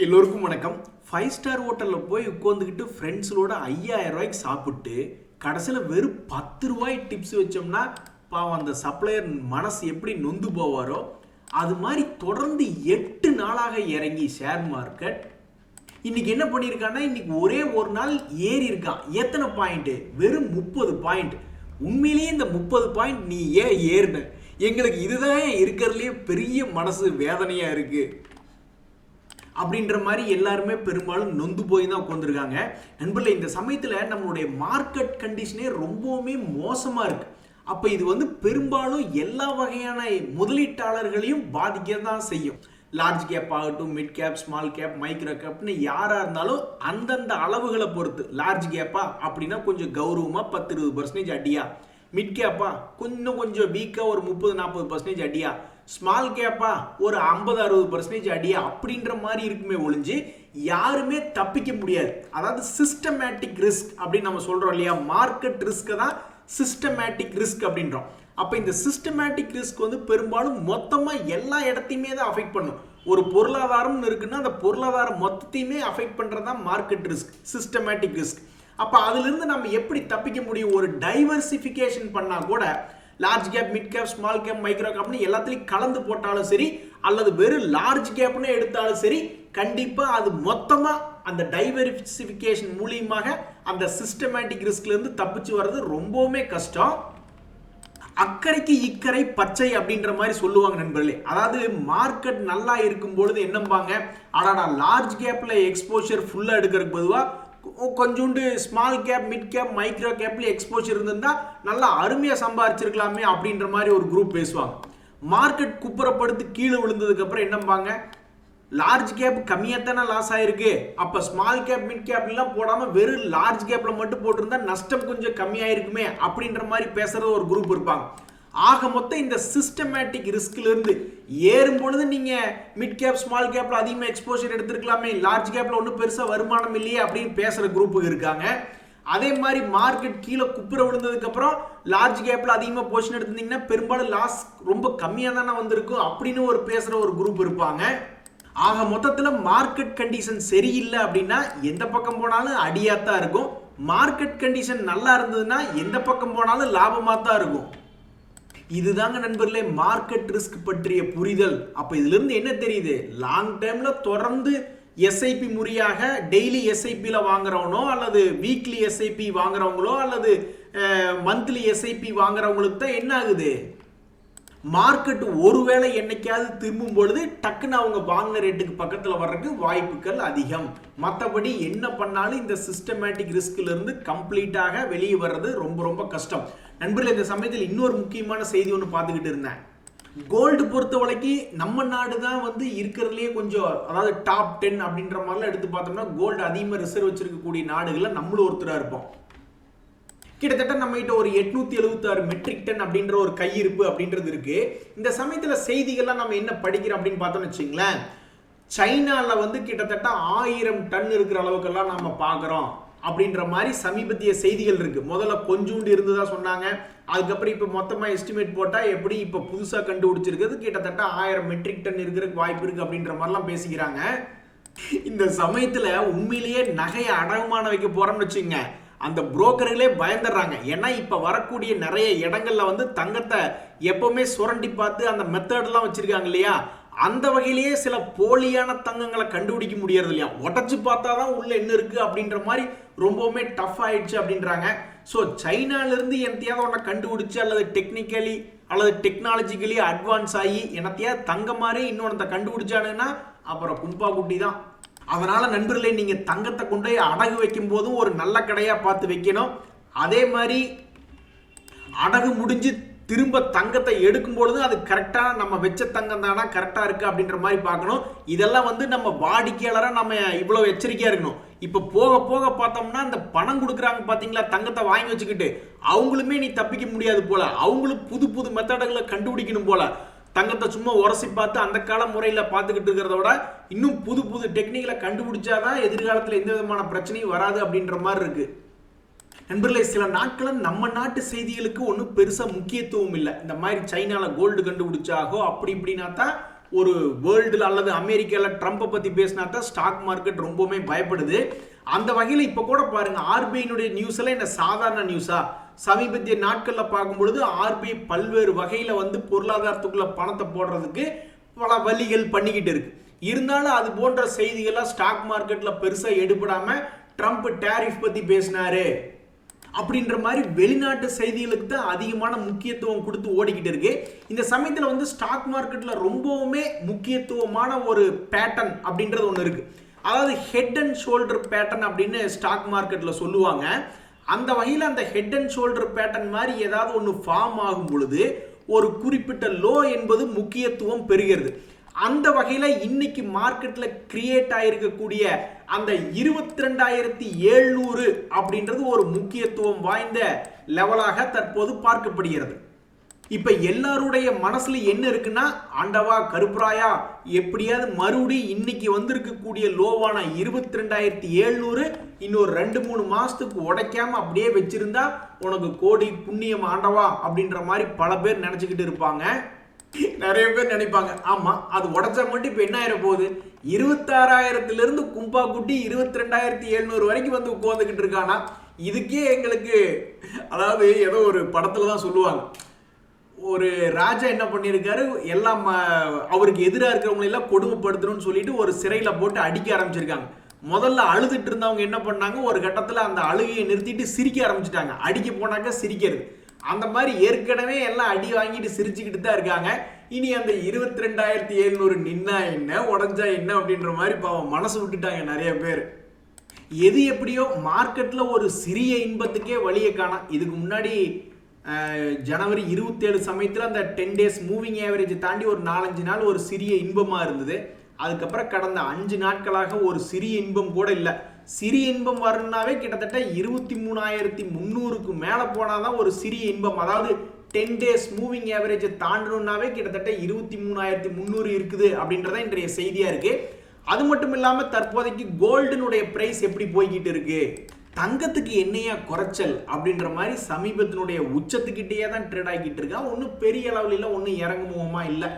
எல்லோருக்கும் வணக்கம். 5 ஸ்டார் ஹோட்டலில் போய் உட்காந்துக்கிட்டு ஃப்ரெண்ட்ஸோட 5000 ரூபாய்க்கு சாப்பிட்டு கடைசியில் வெறும் 10 ரூபாய் டிப்ஸ் வச்சோம்னா பாவம் அந்த சப்ளையர் மனசு எப்படி நொந்து போவாரோ அது மாதிரி தொடர்ந்து 8 நாளாக இறங்கி ஷேர் மார்க்கெட் இன்னைக்கு என்ன பண்ணியிருக்கான்னா, இன்னைக்கு ஒரே ஒரு நாள் ஏறி இருக்கான். எத்தனை பாயிண்ட்? வெறும் 30 பாயிண்ட். உண்மையிலேயே இந்த 30 பாயிண்ட் நீ ஏன் ஏறின? எங்களுக்கு இதுதான் இருக்கிறதுலே பெரிய மனசு வேதனையா இருக்கு அப்படின்ற மாதிரி எல்லாருமே பெரும்பாலும் நொந்து போய் தான் உட்காந்துருக்காங்க. நண்பர்களே, இந்த சமயத்தில் நம்மளுடைய மார்க்கெட் கண்டிஷனே ரொம்பவுமே மோசமாக இருக்கு. அப்போ இது பெரும்பாலும் எல்லா வகையான முதலீட்டாளர்களையும் பாதிக்க தான் செய்யும். லார்ஜ் கேப் ஆகட்டும், mid cap, small cap, micro கேப்னு யாராக இருந்தாலும் அந்தந்த அளவுகளை பொறுத்து. லார்ஜ் கேப்பா அப்படின்னா கொஞ்சம் கௌரவமாக 10-20% அடியா, மிட் கேப்பா கொஞ்சம் வீக்காக ஒரு 30-40% அடியா, ஸ்மால் கேப்பா ஒரு 50-60% அடியா அப்படின்ற மாதிரி இருக்குமே ஒழிஞ்சு யாருமே தப்பிக்க முடியாது. அதாவது சிஸ்டமேட்டிக் ரிஸ்க் அப்படின்னு நம்ம சொல்றோம் இல்லையா, மார்க்கெட் ரிஸ்க் தான் சிஸ்டமேட்டிக் ரிஸ்க் அப்படின்றோம். அப்போ இந்த சிஸ்டமேட்டிக் ரிஸ்க் பெரும்பாலும் மொத்தமாக எல்லா இடத்தையுமே தான் அஃபெக்ட் பண்ணும். ஒரு பொருளாதாரம்னு இருக்குன்னா அந்த பொருளாதாரம் மொத்தத்தையுமே அஃபெக்ட் பண்ணுறது தான் மார்க்கெட் ரிஸ்க், சிஸ்டமேட்டிக் ரிஸ்க். அப்போ அதிலிருந்து நம்ம எப்படி தப்பிக்க முடியும்? ஒரு டைவர்சிஃபிகேஷன் பண்ணால் கூட large cap, mid cap, small cap, micro கேப்னு எல்லாத்துலையும் கலந்து போட்டாலும் சரி, அல்லது வெறும் லார்ஜ் கேப்னு எடுத்தாலும் சரி, கண்டிப்பாக அது மொத்தமாக அந்த டைவர்சிஃபிகேஷன் மூலியமாக அந்த சிஸ்டமேட்டிக் ரிஸ்க்லேருந்து தப்பிச்சு வர்றது ரொம்பவுமே கஷ்டம். அக்கறைக்கு இக்கரை பச்சை அப்படின்ற மாதிரி சொல்லுவாங்க நண்பர்களே. அதாவது மார்க்கெட் நல்லா இருக்கும் பொழுது என்னம்பாங்க, அடாடா லார்ஜ் கேப்ல எக்ஸ்போஷர் ஃபுல்லாக எடுக்கிறதுக்கு பொதுவாக கொஞ்சோண்டு small cap, mid gap, micro கேப்ல எக்ஸ்போஷர் இருந்திருந்தா நல்லா அருமையாக சம்பாதிச்சிருக்கலாமே அப்படின்ற மாதிரி ஒரு குரூப் பேசுவாங்க. மார்க்கெட் குப்புறப்படுத்து கீழே விழுந்ததுக்கு அப்புறம் என்னம்பாங்க, லார்ஜ் கேப் கம்மியாக தானே லாஸ் ஆயிருக்கு, அப்போ ஸ்மால் கேப், மிட் கேப்லாம் போடாமல் வெறும் லார்ஜ் கேப்ல மட்டும் போட்டிருந்தா நஷ்டம் கொஞ்சம் கம்மியாயிருக்குமே அப்படின்ற மாதிரி பேசுறது ஒரு குரூப் இருப்பாங்க. ஆக மொத்தம் இந்த சிஸ்டமேட்டிக் ரிஸ்க்ல இருந்து ஏறும் பொழுது நீங்க மிட் கேப், ஸ்மால் கேப்ல அதிகமாக எக்ஸ்போஷர் எடுத்துருக்கலாமே, லார்ஜ் கேப்ல ஒன்றும் பெருசா வருமானம் இல்லையே அப்படின்னு பேசுற குரூப்புக்கு இருக்காங்க. அதே மாதிரி மார்க்கெட் கீழே குப்புற விழுந்ததுக்கு அப்புறம் லார்ஜ் கேப்ல அதிகமாக போர்ஷன் எடுத்திருந்தீங்கன்னா பெரும்பாலும் லாஸ் ரொம்ப கம்மியாக தானே வந்திருக்கும் அப்படின்னு ஒரு பேசுற ஒரு குரூப் இருப்பாங்க. ஆக மொத்தத்தில் மார்க்கெட் கண்டிஷன் சரியில்லை அப்படின்னா எந்த பக்கம் போனாலும் அடியாத்தான் இருக்கும். மார்க்கெட் கண்டிஷன் நல்லா இருந்ததுன்னா எந்த பக்கம் போனாலும் லாபமாக தான் இருக்கும். இதுதாங்க நண்பர்களே மார்க்கெட் ரிஸ்க் பற்றிய புரிதல். அப்போ இதுல இருந்து என்ன தெரியுது? லாங் டைம்ல தொடர்ந்து எஸ்ஐபி முறையாக டெய்லி எஸ்ஐபியில் வாங்குறவனோ அல்லது வீக்லி எஸ்ஐபி வாங்குறவங்களோ அல்லது மந்த்லி எஸ்ஐபி வாங்குறவங்களுக்கு தான் என்ன ஆகுது, மார்க்கெட் ஒருவேளை என்னைக்காவது திரும்பும் பொழுது டக்குன்னு அவங்க வாங்கின ரேட்டுக்கு பக்கத்தில் வர்றதுக்கு வாய்ப்புகள் அதிகம். மற்றபடி என்ன பண்ணாலும் இந்த சிஸ்டமேட்டிக் ரிஸ்க்ல இருந்து கம்ப்ளீட்டாக வெளியே வர்றது ரொம்ப ரொம்ப கஷ்டம். நண்பர்களே, இந்த சமயத்தில் இன்னொரு முக்கியமான செய்தி ஒன்று பார்த்துக்கிட்டு இருந்தேன். கோல்டு பொறுத்த வரைக்கும் நம்ம நாடு தான் இருக்கிறதுலேயே கொஞ்சம், அதாவது டாப் 10 அப்படின்ற மாதிரிலாம் எடுத்து பார்த்தோம்னா கோல்டு அதிகமாக ரிசர்வ் வச்சிருக்கக்கூடிய நாடுகளில் நம்மளும் ஒருத்தராக இருப்போம். கிட்டத்தட்ட நம்ம கிட்ட ஒரு 876 மெட்ரிக் டன் அப்படின்ற ஒரு கையிருப்பு அப்படின்றது இருக்கு. இந்த சமயத்துல செய்திகள்லாம் நம்ம என்ன படிக்கிறோம் அப்படின்னு பார்த்தோம்னு வச்சுங்களேன், சைனால கிட்டத்தட்ட 1000 டன் இருக்கிற அளவுக்கெல்லாம் நம்ம பார்க்குறோம் அப்படின்ற மாதிரி சமீபத்திய செய்திகள் இருக்கு. முதல்ல கொஞ்சோண்டு இருந்துதா சொன்னாங்க, அதுக்கப்புறம் இப்போ மொத்தமாக எஸ்டிமேட் போட்டால் எப்படி இப்போ புதுசாக கண்டுபிடிச்சிருக்கிறது கிட்டத்தட்ட 1000 மெட்ரிக் டன் இருக்கிறதுக்கு வாய்ப்பு இருக்கு அப்படின்ற மாதிரிலாம் பேசிக்கிறாங்க. இந்த சமயத்தில் உண்மையிலேயே நகையை அடகுமான வைக்க போறோம்னு வச்சுங்க, அந்த புரோக்கர்களே பயந்துடுறாங்க. ஏன்னா இப்போ வரக்கூடிய நிறைய இடங்கள்ல தங்கத்தை எப்பவுமே சுரண்டி பார்த்து அந்த மெத்தட்லாம் வச்சிருக்காங்க இல்லையா, அந்த வகையிலேயே சில போலியான தங்கங்களை கண்டுபிடிக்க முடியறது இல்லையா, உடச்சு பார்த்தாதான் உள்ள என்ன இருக்கு அப்படின்ற மாதிரி ரொம்பவுமே டஃப் ஆயிடுச்சு அப்படின்றாங்க. ஸோ சைனாலிருந்து என்னத்தையாவது ஒன்றை கண்டுபிடிச்சு அல்லது டெக்னிக்கலி அல்லது டெக்னாலஜிக்கலி அட்வான்ஸ் ஆகி என்னத்தையாவது தங்க மாதிரி இன்னொன்னத்தை கண்டுபிடிச்சானுன்னா அப்புறம் கும்பா குட்டி தான். அதனால நண்பர்களே, நீங்க தங்கத்தை கொண்டு அடகு வைக்கும் போதும் ஒரு நல்ல கடையா பார்த்து வைக்கணும். அதே மாதிரி அடகு முடிஞ்சு திரும்ப தங்கத்தை எடுக்கும் பொழுது அது கரெக்டா நம்ம வச்ச தங்கம் தானா கரெக்டா இருக்கு அப்படின்ற மாதிரி பார்க்கணும். இதெல்லாம் நம்ம வாடிக்கையாளரா நம்ம இவ்வளவு எச்சரிக்கையா இருக்கணும். இப்ப போக போக பார்த்தோம்னா இந்த பணம் கொடுக்குறாங்க பாத்தீங்களா, தங்கத்தை வாங்கி வச்சுக்கிட்டு அவங்களுமே நீ தப்பிக்க முடியாது போல, அவங்களும் புது புது மெத்தடுகளை கண்டுபிடிக்கணும் போல. தங்கத்தை சும்மா உரசி பார்த்து அந்த கால முறையில் பார்த்துக்கிட்டு இருக்கிறத விட இன்னும் புது புது டெக்னிக்கலை கண்டுபிடிச்சாதான் எதிர்காலத்தில் எந்த விதமான பிரச்சனையும் வராது அப்படின்ற மாதிரி இருக்கு. நண்பர்களே, சில நாட்களில் நம்ம நாட்டு செய்திகளுக்கு ஒன்றும் பெருசாக முக்கியத்துவம் இல்லை. இந்த மாதிரி சைனால கோல்டு கண்டுபிடிச்சாகோ அப்படி இப்படின்னா தான் ஒரு வேர்ல்டுல அல்லது அமெரிக்கால ட்ரம்ப்பை பத்தி பேசினா தான் ஸ்டாக் மார்க்கெட் ரொம்பவுமே பயப்படுது. அந்த வகையில் இப்ப கூட பாருங்க ஆர்பிஐனுடைய நியூஸ் எல்லாம் என்ன சாதாரண நியூஸா? சமீபத்திய நாட்கள்ல பார்க்கும்பொழுது ஆர்பிஐ பல்வேறு வகையில வந்து பொருளாதாரத்துக்குள்ள பணத்தை போடுறதுக்கு பல வழிகள் பண்ணிக்கிட்டு இருக்கு. இருந்தாலும் அது போன்ற செய்திகள்லாம் ஸ்டாக் மார்க்கெட்ல பெருசா எடுபடாம ட்ரம்ப் டேரிஃப் பத்தி பேசினாரு அப்படின்ற மாதிரி வெளிநாட்டு செய்திகளுக்கு தான் அதிகமான முக்கியத்துவம் கொடுத்து ஓடிக்கிட்டு இருக்கு. இந்த சமயத்தில் வந்து ஸ்டாக் மார்க்கெட்ல ரொம்பவுமே முக்கியத்துவமான ஒரு பேட்டர்ன் அப்படின்றது ஒன்று இருக்கு. அதாவது ஹெட் அண்ட் ஷோல்டர் பேட்டர்ன் அப்படின்னு ஸ்டாக் மார்க்கெட்ல சொல்லுவாங்க. அந்த வகையில் அந்த ஹெட் அண்ட் ஷோல்டர் பேட்டர்ன் மாதிரி ஏதாவது ஒன்று ஃபார்ம் ஆகும் பொழுது ஒரு குறிப்பிட்ட லோ என்பது முக்கியத்துவம் பெறுகிறது. அந்த வகையில் இன்னைக்கு மார்க்கெட்ல கிரியேட் ஆயிருக்கக்கூடிய அந்த 22,700 அப்படின்றது ஒரு முக்கியத்துவம் வாய்ந்த லெவலாக தற்போது பார்க்கப்படுகிறது. இப்ப எல்லாருடைய மனசுல என்ன இருக்குன்னா, ஆண்டவா கருப்புராயா எப்படியாவது மறுபடி இன்னைக்கு வந்திருக்கக்கூடிய லோவான 22,700 இன்னொரு 2-3 மாசத்துக்கு உடைக்காம அப்படியே வச்சிருந்தா உனக்கு கோடி புண்ணியம் ஆண்டவா அப்படின்ற மாதிரி பல பேர் நினைச்சுக்கிட்டு இருப்பாங்க. நிறைய பேர் நினைப்பாங்க, ஆமா அது உடைச்சா மட்டும் இப்ப என்ன ஆயிர போகுது, 26,000 இருந்து கும்பா குட்டி 22,700 வரைக்கும் வந்து உட்கார்ந்துகிட்டு இருக்கானா. இதுக்கே எங்களுக்கு அதாவது ஏதோ ஒரு படத்துல தான் சொல்லுவாங்க, ஒரு ராஜா என்ன பண்ணியிருக்காரு, எல்லாம் அவருக்கு எதிராக இருக்கிறவங்க எல்லாம் கொடுமைப்படுத்தணும்னு சொல்லிட்டு ஒரு சிறையில போட்டு அடிக்க ஆரம்பிச்சிருக்காங்க. முதல்ல அழுதுட்டு இருந்தவங்க என்ன பண்ணாங்க, ஒரு கட்டத்தில் அந்த அழுகையை நிறுத்திட்டு சிரிக்க ஆரம்பிச்சிட்டாங்க. அடிக்க போனாக்க சிரிக்கிறது. அந்த மாதிரி ஏற்கனவே எல்லாம் அடி வாங்கிட்டு சிரிச்சுக்கிட்டு தான் இருக்காங்க. இனி அந்த 22,700 நின்னா என்ன உடஞ்சா என்ன அப்படின்ற மாதிரி பாவம் மனசு விட்டுட்டாங்க நிறைய பேர். எது எப்படியோ மார்க்கெட்ல ஒரு சிறிய இன்பத்துக்கே வழியை காணோம். இதுக்கு முன்னாடி ஜனவரி 27 சமயத்தில் அந்த 10 டேஸ் மூவிங் ஆவரேஜ் தாண்டி ஒரு 4-5 நாள் ஒரு சிறிய இன்பமாக இருந்தது. அதுக்கப்புறம் கடந்த 5 நாட்களாக ஒரு சிறிய இன்பம் கூட இல்லை. சிறிய இன்பம் வரணும்னாவே கிட்டத்தட்ட 23,300க்கு மேலே போனாதான் ஒரு சிறிய இன்பம். அதாவது 10 டேஸ் மூவிங் ஆவரேஜ் தாண்டணும்னாவே கிட்டத்தட்ட 23,300 இருக்குது அப்படின்றத இன்றைய செய்தியா இருக்கு. அது மட்டும் இல்லாமல் தற்போதைக்கு கோல்டனுடைய பிரைஸ் எப்படி போய்கிட்டு இருக்கு, தங்கத்துக்கு என்னையா குறைச்சல் அப்படின்ற மாதிரி சமீபத்தினுடைய உச்சத்துக்கிட்டே தான் ட்ரேட் ஆகிட்டு இருக்கா. ஒன்றும் பெரிய அளவில் இல்லை, ஒன்றும் இறங்குமுகமா இல்லை.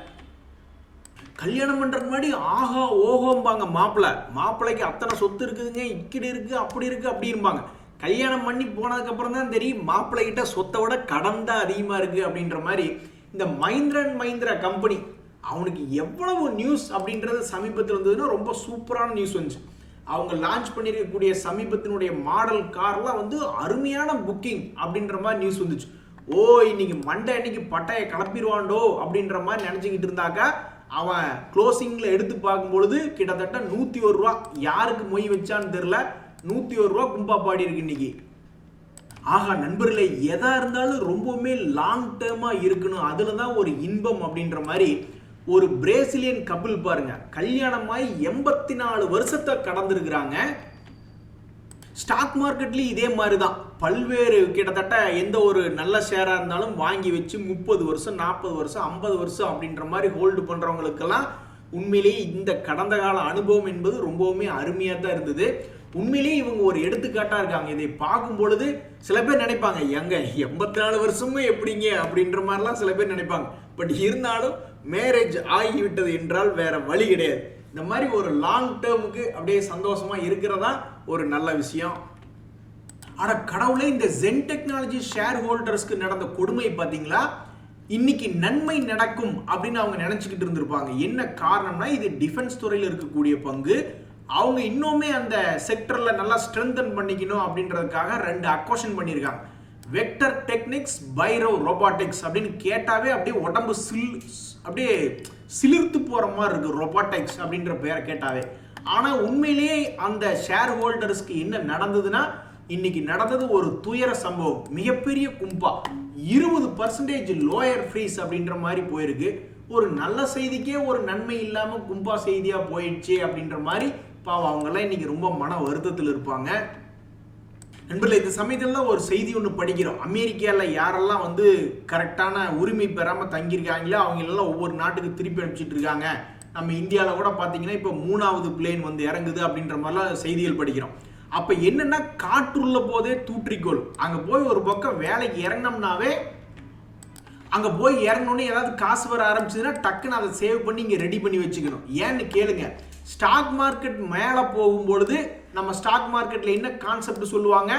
கல்யாணம் பண்றதுக்கு முன்னாடி ஆஹா ஓஹோம்பாங்க மாப்பிள்ளைக்கு அத்தனை சொத்து இருக்குதுங்க, இக்கடி இருக்கு அப்படி இருக்கு அப்படின்பாங்க. கல்யாணம் பண்ணி போனதுக்கு அப்புறம் தான் தெரியும் மாப்பிள்ளை கிட்ட சொத்தை விட கடன் தான் அதிகமா இருக்கு அப்படின்ற மாதிரி. இந்த மஹிந்திரா அண்ட் மஹிந்திரா கம்பெனி அவனுக்கு எவ்வளவு நியூஸ் அப்படின்றது சமீபத்தில் இருந்ததுன்னா ரொம்ப சூப்பரான நியூஸ் வந்துச்சு. அவங்க லான்ச் பண்ணியிருக்கக்கூடிய சமீபத்தினுடைய மாடல் கார்லாம் வந்து அருமையான புக்கிங் அப்படின்ற மாதிரி நியூஸ் வந்துச்சு. ஓ இன்னைக்கு மண்டே அன்னைக்கு பட்டையை கிளப்பிடுவாண்டோ அப்படின்ற மாதிரி நினைச்சுக்கிட்டு இருந்தாக்கா அவன் க்ளோசிங்ல எடுத்து பார்க்கும்பொழுது கிட்டத்தட்ட 101 ரூபா. யாருக்கு மொய் வச்சான்னு தெரியல, 101 ரூபா கும்பா பாடி இருக்கு இன்னைக்கு. ஆகா நண்பர்களே, எதா இருந்தாலும் ரொம்பவுமே லாங் டேர்மா இருக்கணும், அதுல தான் ஒரு இன்பம் அப்படின்ற மாதிரி. ஒரு பிரேசிலியன் கப்பிள் பாருங்க, கல்யாணமாய் 84 வருஷத்தை கடந்திருக்கிறாங்க. ஸ்டாக் மார்க்கெட்லயும் இதே மாதிரி தான் பல்வேறு கிட்டத்தட்ட எந்த ஒரு நல்ல ஷேரா இருந்தாலும் வாங்கி வச்சு 30 வருஷம் 40 வருஷம் 50 வருஷம் அப்படின்ற மாதிரி ஹோல்டு பண்றவங்களுக்கெல்லாம் உண்மையிலேயே இந்த கடந்த கால அனுபவம் என்பது ரொம்பவுமே அருமையா தான் இருந்தது. உண்மையிலேயே இவங்க ஒரு எடுத்துக்காட்டா இருக்காங்க. இதை பார்க்கும் பொழுது சில பேர் நினைப்பாங்க, எங்க 84 வருஷமும் எப்படிங்க அப்படின்ற மாதிரிலாம் சில பேர் நினைப்பாங்க. பட் இருந்தாலும் மேரேஜ் ஆகிவிட்டது என்றால் வேற வழி கிடையாது. இந்த மாதிரி ஒரு லாங் டேர்முக்கு அப்படியே சந்தோஷமா இருக்கிறதா ஒரு நல்ல விஷயம். ஆனா கடவுளே, இந்த ஜென் டெக்னாலஜி ஷேர் ஹோல்டர்ஸ்க்கு நடந்த கொடுமை பாத்தீங்களா? இன்னைக்கு நன்மை நடக்கும் அப்படின்னு அவங்க நினைச்சுக்கிட்டு இருந்திருப்பாங்க. என்ன காரணம்னா, இது டிஃபென்ஸ் துறையில் இருக்கக்கூடிய பங்கு. அவங்க இன்னுமே அந்த செக்டர்ல நல்லா ஸ்ட்ரென்தன் பண்ணிக்கணும் அப்படின்றதுக்காக 2 அக்வசிஷன் பண்ணியிருக்காங்க. வெக்டர் டெக்னிக்ஸ், பைரோ ரோபாட்டிக்ஸ் அப்படின்னு கேட்டாவே அப்படியே உடம்பு அப்படியே சிலிர்த்து போற மாதிரி இருக்கு ரோபாட்டிக்ஸ் அப்படின்ற பேரை கேட்டாவே. ஆனா உண்மையிலேயே அந்த ஷேர் ஹோல்டர்ஸ்க்கு என்ன நடந்ததுன்னா, இன்னைக்கு நடந்தது ஒரு துயர சம்பவம். மிகப்பெரிய கும்பா 20% லோயர் ஃப்ரீஸ் அப்படின்ற மாதிரி போயிருக்கு. ஒரு நல்ல செய்திக்கே ஒரு நன்மை இல்லாம கும்பா செய்தியா போயிடுச்சு அப்படின்ற மாதிரி பாவம் அவங்கெல்லாம் இன்னைக்கு ரொம்ப மன வருத்தத்தில் இருப்பாங்க. நண்பர்களே, இந்த சமயத்துல ஒரு செய்தி ஒன்று படிக்கிறோம். அமெரிக்காவில் யாரெல்லாம் வந்து கரெக்டான உரிமை பெறாமல் தங்கியிருக்காங்களோ அவங்க எல்லாம் ஒவ்வொரு நாட்டுக்கு திருப்பி அனுப்பிச்சிட்டு இருக்காங்க. நம்ம இந்தியாவில் கூட பார்த்தீங்கன்னா இப்போ 3வது பிளேன் வந்து இறங்குது அப்படின்ற மாதிரிலாம் செய்திகள் படிக்கிறோம். அப்போ என்னன்னா, காற்றுள்ள போதே தூற்றிக்கோள். அங்கே போய் ஒரு பக்கம் வேலைக்கு இறங்கினோம்னாவே அங்கே போய் இறங்கணுன்னு ஏதாவது காசு வர ஆரம்பிச்சதுன்னா டக்குன்னு அதை சேவ் பண்ணி இங்கே ரெடி பண்ணி வச்சுக்கணும். ஏன்னு கேளுங்க, ஸ்டாக் மார்க்கெட் மேலே போகும்பொழுது நம்ம ஸ்டாக் மார்க்கெட்டில் என்ன கான்செப்ட் சொல்லுவாங்க,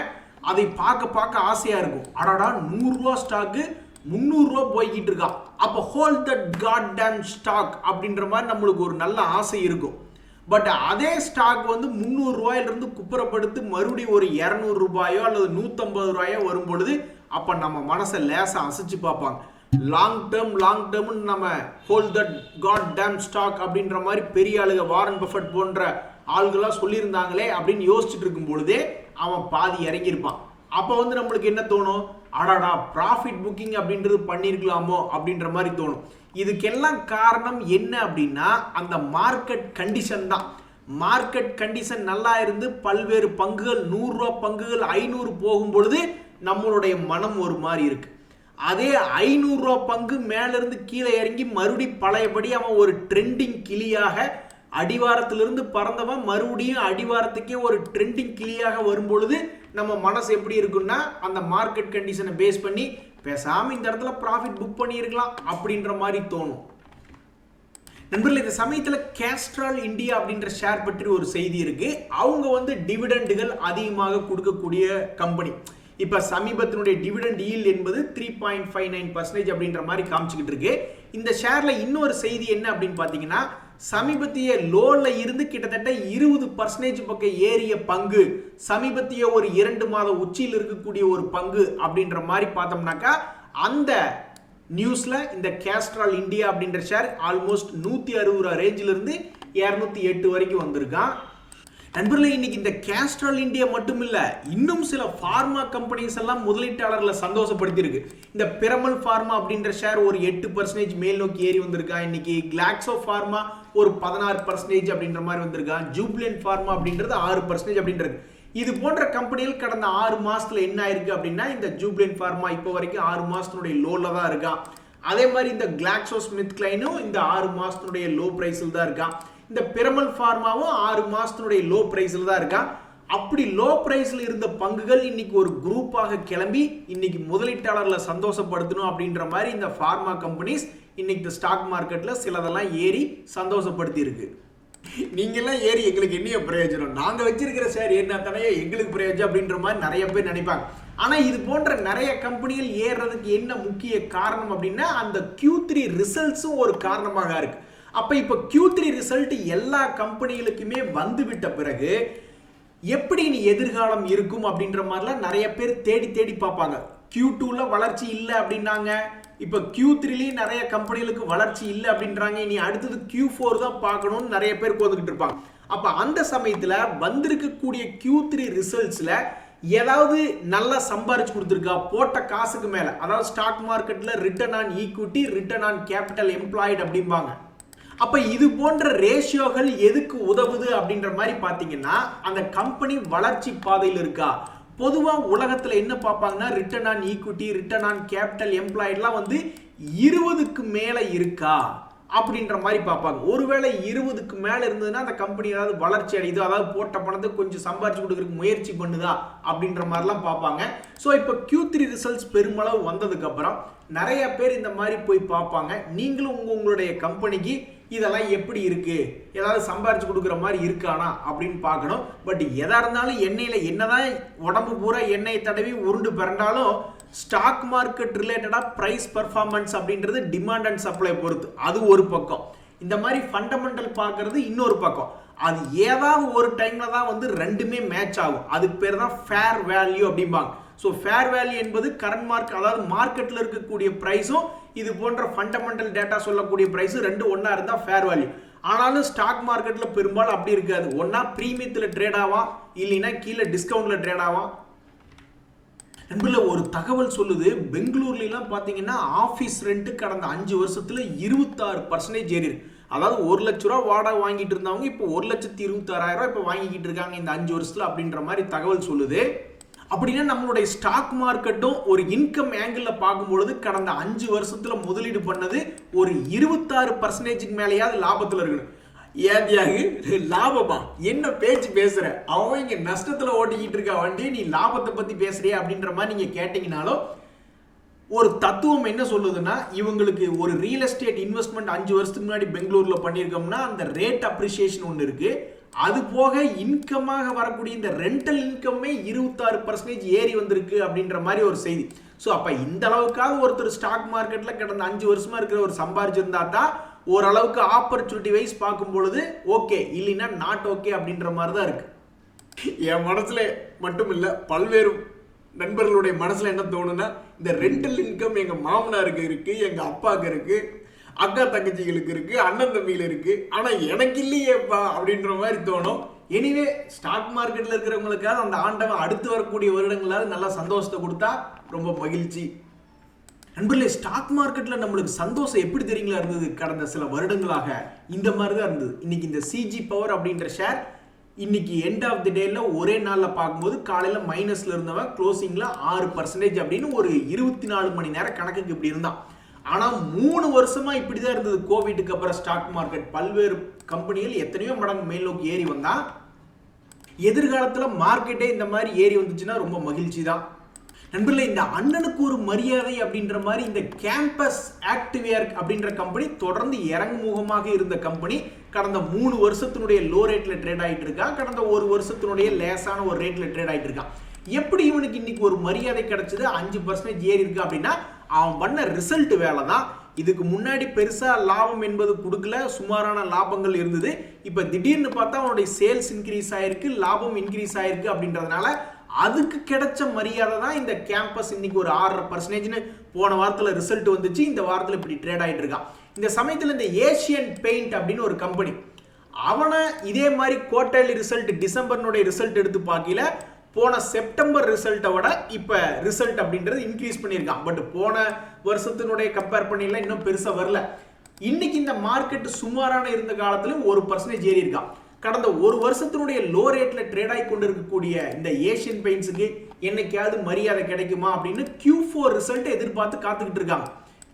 அதை பார்க்க பார்க்க ஆசையாக இருக்கும். அடாடா 100 ரூபா ஸ்டாக்கு 300 ரூபா போய்கிட்டு இருக்கா, அப்போ hold that god damn stock அப்படின்ற மாதிரி நம்மளுக்கு ஒரு நல்ல ஆசை இருக்கும். பட் அதே ஸ்டாக் வந்து 300 ரூபாயிலிருந்து குப்புறப்படுத்து மறுபடியும் ஒரு 200 ரூபாயோ அல்லது 150 ரூபாயோ வரும் பொழுது அப்போ நம்ம மனசை லேசாக அசைச்சு பார்ப்பாங்க. லாங் டேர்ம் நம்ம hold that god damn stock அப்படின்ற மாதிரி பெரிய ஆளுங்க வாரன் பஃபட் போன்ற ஆளுகளாக சொல்லியிருந்தாங்களே அப்படின்னு யோசிச்சுட்டு இருக்கும் பொழுதே அவன் பாதி இறங்கியிருப்பான். அப்போ வந்து நம்மளுக்கு என்ன தோணும், அடாடா ப்ராஃபிட் புக்கிங் அப்படின்றது பண்ணியிருக்கலாமோ அப்படின்ற மாதிரி தோணும். இதுக்கெல்லாம் காரணம் என்ன அப்படின்னா அந்த மார்க்கெட் கண்டிஷன் தான். மார்க்கெட் கண்டிஷன் நல்லா இருந்து பல்வேறு பங்குகள் 100 ரூபா பங்குகள் 500 போகும் பொழுது நம்மளுடைய மனம் ஒரு மாதிரி இருக்கு. அதே 500 ரூபா பங்கு மேலிருந்து கீழே இறங்கி மறுபடியும் பழையபடி அவன் ஒரு ட்ரெண்டிங் கிளியாக அடிவாரத்திலிருந்து பறந்தவன் மறுபடியும் அடிவாரத்துக்கே ஒரு ட்ரெண்டிங் கிளியாக வரும் பொழுது நம்ம மனசு எப்படி இருக்குன்னா அந்த மார்க்கெட் கண்டிஷனை பேஸ் பண்ணி பேசாம இந்த இடத்துல ப்ராஃபிட் புக் பண்ணியிருக்கலாம் அப்படின்ற மாதிரி தோணும். நண்பர்களே, இந்த சமயத்தில் கேஸ்ட்ரால் இந்தியா அப்படின்ற ஷேர் பற்றி ஒரு செய்தி இருக்கு. அவங்க வந்து டிவிடெண்டுகள் அதிகமாக கொடுக்கக்கூடிய கம்பெனி. இப்போ சமீபத்தினுடைய டிவிடெண்ட் ஈல்ட் என்பது 3.59% அப்படின்ற மாதிரி காமிச்சுக்கிட்டு இருக்கு. இந்த ஷேர்ல இன்னொரு செய்தி என்ன அப்படின்னு பார்த்தீங்கன்னா, சமீபத்திய லோல இருந்து கிட்டத்தட்ட 20% பக்கம் ஏறிய பங்கு, சமீபத்திய ஒரு 2 மாத உச்சியில் இருக்கக்கூடிய ஒரு பங்கு அப்படின்ற மாதிரி பார்த்தோம்னாக்கா அந்த நியூஸ்ல இந்த கேஸ்ட்ரால் இந்தியா அப்படின்ற ஷேர் ஆல்மோஸ்ட் 160 ரூபா ரேஞ்சில இருந்து 208 வரைக்கும் வந்திருக்கான். நண்பர்களே, இன்னைக்கு இந்த கேஸ்ட்ரால் இந்தியா மட்டும் இல்ல, இன்னும் சில பார்மா கம்பெனிஸ் எல்லாம் முதலீட்டாளர்களை சந்தோஷப்படுத்தி இருக்கு. இந்த பிரமல் பார்மா அப்படின்ற ஷேர் ஒரு 8% மேல் நோக்கி ஏறி வந்திருக்கா. இன்னைக்கு கிளாக்ஸோ பார்மா ஒரு 16% அப்படின்ற மாதிரி வந்திருக்கா. ஜூப்லியன்ட் பார்மா அப்படின்றது 6% அப்படின்றது. இது போன்ற கம்பெனிகள் கடந்த 6 மாசத்துல என்ன ஆயிருக்கு அப்படின்னா, இந்த ஜூப்லியன்ட் பார்மா இப்போ வரைக்கும் 6 மாசத்தினுடைய லோல தான் இருக்கா. அதே மாதிரி இந்த கிளாக்ஸோ ஸ்மித் கிளைனும் இந்த 6 மாசத்தினுடைய லோ பிரைஸில் தான் இருக்கா. இந்த பிரமல் பார்மாவும் 6 மாசத்தினுடைய லோ பிரைஸில் தான் இருக்கா. அப்படி லோ பிரைஸில் இருந்த பங்குகள் இன்னைக்கு ஒரு குரூப்பாக கிளம்பி இன்னைக்கு முதலீட்டாளர்களை சந்தோஷப்படுத்தணும் அப்படின்ற மாதிரி இந்த பார்மா கம்பெனிஸ் இன்னைக்கு இந்த ஸ்டாக் மார்க்கெட்ல சிலதெல்லாம் ஏறி சந்தோஷப்படுத்தி இருக்கு. நீங்கெல்லாம் ஏறி எங்களுக்கு என்ன பிரயோஜனம், நாங்க வச்சிருக்கிற ஷேர் என்ன தானே எங்களுக்கு பிரயோஜனம் அப்படின்ற மாதிரி நிறைய பேர் நினைப்பாங்க. ஆனா இது போன்ற நிறைய கம்பெனிகள் ஏறுறதுக்கு என்ன முக்கிய காரணம் அப்படின்னா அந்த Q3 ரிசல்ட்ஸும் ஒரு காரணமாக இருக்கு. அப்ப இப்ப Q3 ரிசல்ட் எல்லா கம்பெனிகளுக்குமே வந்து விட்ட பிறகு எப்படி நீ எதிர்காலம் இருக்கும் அப்படின்ற மாதிரிலாம் நிறைய பேர் தேடி தேடி பார்ப்பாங்க. Q2ல வளர்ச்சி இல்லை அப்படின்னாங்க, இப்ப Q3லயும் நிறைய கம்பெனிகளுக்கு வளர்ச்சி இல்லை அப்படின்றாங்க, இனி அடுத்தது Q4 தான் பார்க்கணும்னு நிறைய பேர் கோந்துக்கிட்டு இருப்பாங்க. அப்ப அந்த சமயத்துல வந்திருக்கக்கூடிய Q3 ரிசல்ட்ஸ்ல ஏதாவது நல்லா சம்பாரிச்சு கொடுத்துருக்கா போட்ட காசுக்கு மேல, அதாவது ஸ்டாக் மார்க்கெட்ல return on equity, return on capital employed அப்படிம்பாங்க. அப்ப இது போன்ற ரேஷியோகள் எதுக்கு உதவுது அப்படின்ற மாதிரி பாத்தீங்கன்னா அந்த கம்பெனி வளர்ச்சி பாதையில் இருக்கா. பொதுவா உலகத்துல என்ன பார்ப்பாங்கன்னா return on equity, return on capital எம்ப்ளாய்டுலாம் வந்து 20க்கு மேல இருக்கா அப்படின்ற மாதிரி பார்ப்பாங்க. ஒருவேளை 20க்கு மேல இருந்ததுன்னா அந்த கம்பெனி ஏதாவது வளர்ச்சி அடையுது, அதாவது போட்ட பணத்தை கொஞ்சம் சம்பாரிச்சு கொடுக்கறதுக்கு முயற்சி பண்ணுதா அப்படின்ற மாதிரிலாம் பார்ப்பாங்க. ஸோ இப்போ Q3 ரிசல்ட்ஸ் பெருமளவு வந்ததுக்கு அப்புறம் நிறைய பேர் இந்த மாதிரி போய் பார்ப்பாங்க. நீங்களும் உங்களுடைய கம்பெனிக்கு இதெல்லாம் எப்படி இருக்கு, ஏதாவது சம்பாரிச்சு கொடுக்குற மாதிரி இருக்கானா அப்படின்னு பார்க்கணும். பட் எதா இருந்தாலும் எண்ணெயில என்னதான் உடம்பு பூரா எண்ணெய் தடவி உருண்டு பிறண்டாலும் ஸ்டாக் மார்க்கெட் ரிலேட்டடா பிரைஸ் பெர்ஃபார்மன்ஸ் அப்படின்றது டிமாண்ட் அண்ட் சப்ளை பொறுத்து, அது ஒரு பக்கம். இந்த மாதிரி ஃபண்டமெண்டல் பார்க்கறது இன்னொரு பக்கம். அது ஏதாவது ஒரு டைம்ல தான் வந்து ரெண்டுமே மேட்ச் ஆகும். அதுக்கு பேர் தான் ஃபேர் வேல்யூ அப்படிம்பாங்க. ஸோ ஃபேர் வேல்யூ என்பது கரண்ட் மார்க்கெட், அதாவது மார்க்கெட்ல இருக்கக்கூடிய பிரைஸும் இது போன்ற ஃபண்டமெண்டல் டேட்டா சொல்லக்கூடிய பிரைஸ் ரெண்டு ஒன்னா இருந்தா ஃபேர் வேல்யூ. ஆனாலும் ஸ்டாக் மார்க்கெட்ல பெரும்பாலும் அப்படி இருக்காது. ஒன்னா பிரீமியத்துல ட்ரேட் ஆகும், இல்லைன்னா கீழே டிஸ்கவுண்ட்ல ட்ரேட் ஆகும். நண்பர்களே, ஒரு தகவல் சொல்லுது, பெங்களூர்லாம் பார்த்தீங்கன்னா ஆஃபீஸ் ரெண்ட் கடந்த 5 வருஷத்துல 26% ஏறி இருக்கு. அதாவது 1 லட்ச ரூபா வாடகை வாங்கிட்டு இருந்தவங்க இப்போ 1,26,000 இப்போ வாங்கிக்கிட்டு இருக்காங்க இந்த 5 வருஷத்துல அப்படின்ற மாதிரி தகவல் சொல்லுது. அப்படின்னா நம்மளுடைய ஸ்டாக் மார்க்கெட்டும் ஒரு இன்கம் ஆங்கிள் பார்க்கும்பொழுது கடந்த 5 வருஷத்துல முதலீடு பண்ணது ஒரு 26%க்கு மேலேயாவது லாபத்தில் இருக்கணும். ஏதியாக லாபமா என்ன பேச்சு பேசுற, அவன் இங்க நஷ்டத்துல ஓட்டிக்கிட்டு இருக்க வண்டி, நீ லாபத்தை பத்தி பேசுறியா அப்படின்ற மாதிரி நீங்க கேட்டீங்கனாலும் ஒரு தத்துவம் என்ன சொல்லுதுன்னா, இவங்களுக்கு ஒரு ரியல் எஸ்டேட் இன்வெஸ்ட்மெண்ட் 5 வருஷத்துக்கு முன்னாடி பெங்களூர்ல பண்ணியிருக்கோம்னா அந்த ரேட் அப்ரிசியேஷன் ஒன்று இருக்கு. அது போக இன்கமாக வரக்கூடிய இந்த ரெண்டல் இன்கம்மே 26% ஏறி வந்திருக்கு அப்படின்ற மாதிரி ஒரு செய்தி. ஸோ அப்போ இந்த அளவுக்காக ஒருத்தர் ஸ்டாக் மார்க்கெட்டில் கடந்த 5 வருஷமா இருக்கிற ஒரு சம்பாரிச்சிருந்தா தான் ஓரளவுக்கு ஆப்பர்ச்சுனிட்டி வைஸ் பார்க்கும் பொழுது ஓகே, இல்லைன்னா நாட் ஓகே அப்படின்ற மாதிரி தான் இருக்கு. என் மனசுல மட்டும் இல்லை, பல்வேறு நண்பர்களுடைய மனசுல என்ன தோணுன்னா, இந்த ரெண்டல் இன்கம் எங்க மாமனாருக்கு இருக்கு, எங்க அப்பாவுக்கு இருக்கு, அக்கா தங்கச்சிகளுக்கு இருக்கு, அண்ணன் தம்பிகள் இருக்கு, ஆனா எனக்கு இல்லையேப்பா அப்படின்ற மாதிரி தோணும். எனிவே ஸ்டாக் மார்க்கெட்ல இருக்கிறவங்களுக்காக அந்த ஆண்டவன் அடுத்து வரக்கூடிய வருடங்களாவது நல்லா சந்தோஷத்தை கொடுத்தா ரொம்ப மகிழ்ச்சி. நண்பர்களே, ஸ்டாக் மார்க்கெட்ல நம்மளுக்கு சந்தோஷம் எப்படி தெரியுங்களா இருந்தது? கடந்த சில வருடங்களாக இந்த மாதிரி தான் இருந்தது. இன்னைக்கு இந்த சிஜி பவர் அப்படின்ற ஷேர் இன்னைக்கு எண்ட் ஆஃப் தி டேல ஒரே நாள்ல பார்க்கும்போது காலையில மைனஸ்ல இருந்தவன் க்ளோசிங்ல 6% அப்படின்னு ஒரு 24 மணி நேரம் கணக்குக்கு இப்படி இருந்தான். ஆனா 3 வருஷமா இப்படிதான் இருந்தது. கோவிடுக்கு அப்புறம் ஸ்டாக் மார்க்கெட் பல்வேறு கம்பெனிகள் எத்தனையோ மடங்கு மேல் நோக்கி ஏறி வந்தா, எதிர்காலத்துல மார்க்கெட்டே இந்த மாதிரி ஏறி வந்துச்சுன்னா ரொம்ப மகிழ்ச்சி தான். நண்பர்களே, இந்த அண்ணனுக்கு ஒரு மரியாதை அப்படின்ற மாதிரி இந்த கேம்பஸ் ஆக்டிவேர் அப்படின்ற கம்பெனி தொடர்ந்து இறங்குமுகமாக இருந்த கம்பெனி கடந்த 3 வருஷத்தினுடைய லோ ரேட்ல ட்ரேட் ஆயிட்டு இருக்கா, கடந்த 1 வருஷத்தினுடைய லேசான ஒரு ரேட்ல ட்ரேட் ஆயிட்டு இருக்கான். எப்படி இவனுக்கு இன்னைக்கு ஒரு மரியாதை கிடைச்சது? 5% ஏறி இருக்கு அப்படின்னா அவன் பண்ண ரிசல்ட் வேலை தான். இதுக்கு முன்னாடி பெருசா லாபம் என்பது கொடுக்கல, சுமாரான லாபங்கள் இருந்தது. இப்ப திடீர்னு பார்த்தா அவனுடைய சேல்ஸ் இன்க்ரீஸ் ஆயிருக்கு, லாபம் இன்க்ரீஸ் ஆயிருக்கு அப்படின்றதுனால அதுக்கு கிடைச்ச மரியாதை தான் இந்த கேம்பஸ் இன்னைக்கு ஒரு 6% போன வாரத்தில் ரிசல்ட் வந்துச்சு. இந்த வாரத்தில் இப்படி ட்ரேட் ஆகிட்டு இருக்கான். இந்த சமயத்தில் இந்த ஏசியன் பெயிண்ட் அப்படின்னு ஒரு கம்பெனி, அவனை இதே மாதிரி குவார்டர்லி ரிசல்ட் டிசம்பர்னுடைய ரிசல்ட் எடுத்து பார்க்கல, போன செப்டம்பர் ரிசல்ட்டை விட இப்போ ரிசல்ட் அப்படின்றது இன்க்ரீஸ் பண்ணியிருக்கான். பட் போன வருஷத்தினுடைய கம்பேர் பண்ணிடலாம், இன்னும் பெருசாக வரல. இன்னைக்கு இந்த மார்க்கெட் சுமாரான இருந்த காலத்திலும் 1% ஏறி இருக்கான். கடந்த 1 வருஷத்தினுடைய லோ ரேட்ல ட்ரேட் ஆகி கொண்டு இருக்கக்கூடிய இந்த ஏசியன் பெயிண்ட்ஸுக்கு என்னைக்காவது மரியாதை கிடைக்குமா அப்படின்னு Q4 ரிசல்ட் எதிர்பார்த்து காத்துக்கிட்டு இருக்காங்க.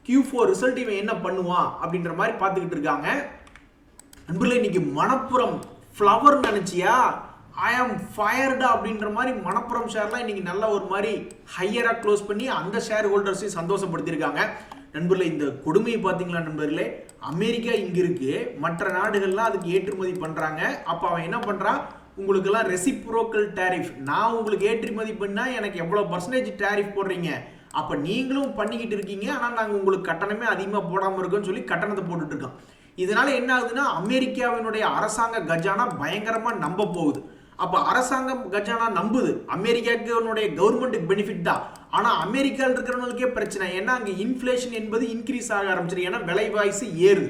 Q4 ரிசல்ட் இவன் என்ன பண்ணுவான் அப்படின்ற மாதிரி பார்த்துக்கிட்டு இருக்காங்க. நண்பர்களே, இன்னைக்கு மணப்புரம் ஃப்ளவர் நினைச்சியா, ஐ ஆம் ஃபயர்டா அப்படின்ற மாதிரி மணப்புரம் ஷேர்லாம் இன்னைக்கு நல்ல ஒரு மாதிரி ஹையரா க்ளோஸ் பண்ணி அந்த ஷேர் ஹோல்டர்ஸையும் சந்தோஷப்படுத்தியிருக்காங்க. நண்பர்களே, இந்த கொடுமையை பார்த்தீங்களா நண்பர்களே? அமெரிக்கா இங்க இருக்கு, மற்ற நாடுகள்லாம் அதுக்கு ஏற்றுமதி பண்றாங்க. அப்ப அவன் என்ன பண்றான்? உங்களுக்கு எல்லாம் ரெசிப்ரோக்கல் டேரிஃப், நான் உங்களுக்கு ஏற்றுமதி பண்ணா எனக்கு எவ்வளவு % டேரிஃப் போடுறீங்க, அப்ப நீங்களும் பண்ணிக்கிட்டு இருக்கீங்க, ஆனா நாங்க உங்களுக்கு கட்டணமே அதிகமா போடாம இருக்கோம்னு சொல்லி கட்டணத்தை போட்டுட்டு இருக்கோம். இதனால என்ன ஆகுதுன்னா, அமெரிக்காவினுடைய அரசாங்க கஜானா பயங்கரமா நம்ப போகுது. அப்ப அரசாங்கம் கஜானா நம்புது, அமெரிக்காவுடைய கவர்மெண்ட்டுக்கு பெனிஃபிட் தான். ஆனா அமெரிக்காவில் இருக்கிறவங்களுக்கே பிரச்சனை. ஏன்னா அங்க இன்ஃபிளேஷன் என்பது இன்க்ரீஸ் ஆக ஆரம்பிச்சிருக்கு, ஏன்னா விலைவாசி ஏறுது.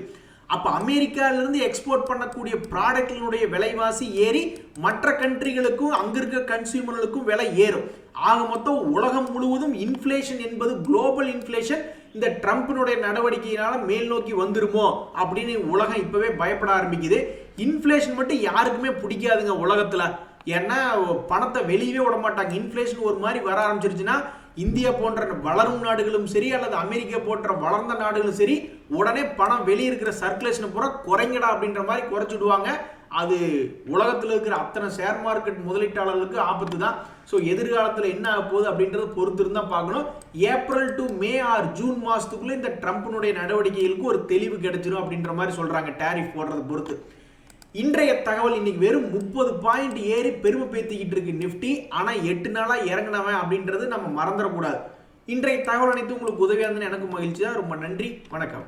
அப்ப அமெரிக்காவிலிருந்து எக்ஸ்போர்ட் பண்ணக்கூடிய ப்ராடக்ட்களுடைய விலைவாசி ஏறி மற்ற கண்ட்ரிகளுக்கும் அங்க இருக்க கன்சியூமர்களுக்கும் விலை ஏறும். ஆக மொத்தம் உலகம் முழுவதும் இன்ஃபிளேஷன் என்பது குளோபல் இன்ஃபிளேஷன் இந்த ட்ரம்ப்பினுடைய நடவடிக்கையினால மேல் நோக்கி வந்துருமோ அப்படின்னு உலகம் இப்பவே பயப்பட ஆரம்பிக்குது. இன்ஃபிளேஷன் மட்டும் யாருக்குமே பிடிக்காதுங்க உலகத்துல, ஏன்னா பணத்தை வெளியவே விட மாட்டாங்க. இன்ஃபிளேஷன் ஒரு மாதிரி வர ஆரம்பிச்சிருச்சுன்னா இந்தியா போன்ற வளரும் நாடுகளும் சரி அல்லது அமெரிக்கா போன்ற வளர்ந்த நாடுகளும் சரி உடனே பணம் வெளியே இருக்கிற சர்க்குலேஷனை பூரா குறைங்கடா அப்படின்ற மாதிரி குறைச்சிடுவாங்க. அது உலகத்தில் இருக்கிற அத்தனை ஷேர் மார்க்கெட் முதலீட்டாளர்களுக்கு ஆபத்து தான். ஸோ எதிர்காலத்தில் என்ன ஆக போகுது அப்படின்றத பொறுத்து இருந்தால் பார்க்கணும். April to May R June மாதத்துக்குள்ளே இந்த ட்ரம்ப்பினுடைய நடவடிக்கைகளுக்கு ஒரு தெளிவு கிடைச்சிடும் அப்படின்ற மாதிரி சொல்கிறாங்க, டேரிஃப் போடுறதை பொறுத்து. இன்றைய தகவல் இன்னைக்கு வெறும் 30 பாயிண்ட் ஏறி பெருமை பேத்திக்கிட்டு இருக்கு நிஃப்டி. ஆனால் 8 நாளாக இறங்கினவன் அப்படின்றது நம்ம மறந்துடக்கூடாது. இன்றைய தகவல் அனைத்து உங்களுக்கு உதவியாக இருந்ததுன்னு எனக்கு மகிழ்ச்சி தான். ரொம்ப நன்றி, வணக்கம்.